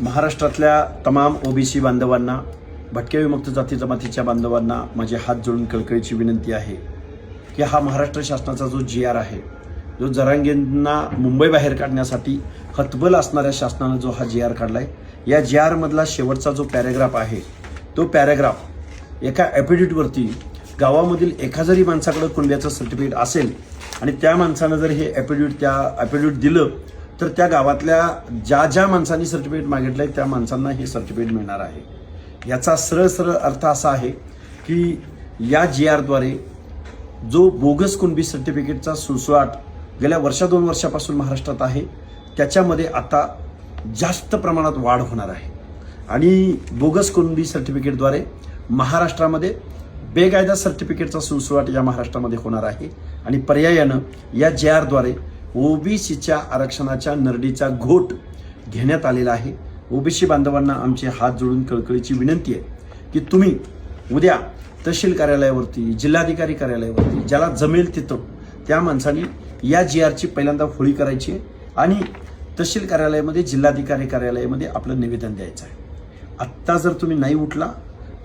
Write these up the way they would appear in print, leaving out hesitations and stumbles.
महाराष्ट्रातल्या तमाम ओबीसी बांधवांना, भटक्या विमुक्त जाती जमातीच्या बांधवांना माझे हात जोडून कळकळीची विनंती आहे की हा महाराष्ट्र शासनाचा जो GR आहे, जो जरांगेंना मुंबई बाहेर काढण्यासाठी हतबल असणाऱ्या शासनानं जो हा GR काढलाय, या GR मधला शेवटचा जो पॅरेग्राफ आहे, तो पॅरेग्राफ एका ॲफिडेव्हिटवरती गावामधील एका जरी माणसाकडे कुणब्याचं सर्टिफिकेट असेल आणि त्या माणसानं जर हे ॲफिडेव्हिट दिलं तर त्या गावातल्या ज्या माणसांनी सर्टिफिकेट मागितलंय त्या माणसांना हे सर्टिफिकेट मिळणार आहे। याचा सरळ अर्थ असा आहे की या GRद्वारे जो बोगस कुणबी सर्टिफिकेटचा सुळसुळाट गेल्या दोन वर्षापासून महाराष्ट्रात आहे, त्याच्यामध्ये आता जास्त प्रमाणात वाढ होणार आहे आणि बोगस कुणबी सर्टिफिकेटद्वारे महाराष्ट्रामध्ये बेकायदा सर्टिफिकेटचा सुळसुळाट या महाराष्ट्रामध्ये होणार आहे आणि पर्यायानं या GRद्वारे ओबीसीच्या आरक्षणाच्या नरडीचा घोट घेण्यात आलेला आहे। ओबीसी बांधवांना आमचे हात जोडून कळकळीची विनंती आहे की तुम्ही उद्या तहसील कार्यालयावरती, जिल्हाधिकारी कार्यालयावरती ज्याला जमेल तिथं त्या माणसांनी या GRची पहिल्यांदा होळी करायची आहे आणि तहसील कार्यालयामध्ये, जिल्हाधिकारी कार्यालयामध्ये आपलं निवेदन द्यायचं आहे। आत्ता जर तुम्ही नाही उठला,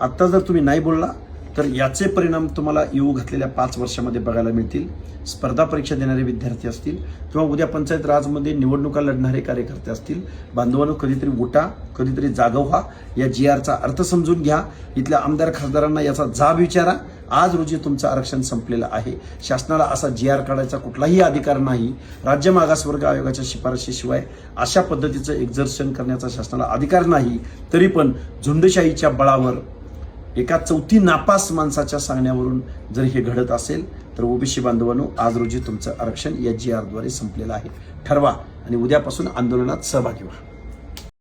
आत्ता जर तुम्ही नाही बोलला तर याचे परिणाम तुम्हाला येऊ घातलेल्या 5 वर्षामध्ये बघायला मिळतील। स्पर्धा परीक्षा देणारे विद्यार्थी असतील किंवा उद्या पंचायत राजमध्ये निवडणुका लढणारे कार्यकर्ते असतील, बांधवांनो कधीतरी उठा, कधीतरी जागा व्हा, या GRचा अर्थ समजून घ्या, इथल्या आमदार खासदारांना याचा जाब विचारा। आज रोजी तुमचं आरक्षण संपलेलं आहे। शासनाला असा GR काढायचा कुठलाही अधिकार नाही। राज्य मागासवर्ग आयोगाच्या शिफारशीशिवाय अशा पद्धतीचं एक्झर्शन करण्याचा शासनाला अधिकार नाही। तरी पण झुंडशाहीच्या बळावर एका चौथी नापास माणसाच्या सांगण्यावरून जर हे घडत असेल तर ओबीसी बांधवांनो, आज रोजी तुमचं आरक्षण या GRद्वारे संपलेलं आहे। ठरवा आणि उद्यापासून आंदोलनात सहभागी व्हा।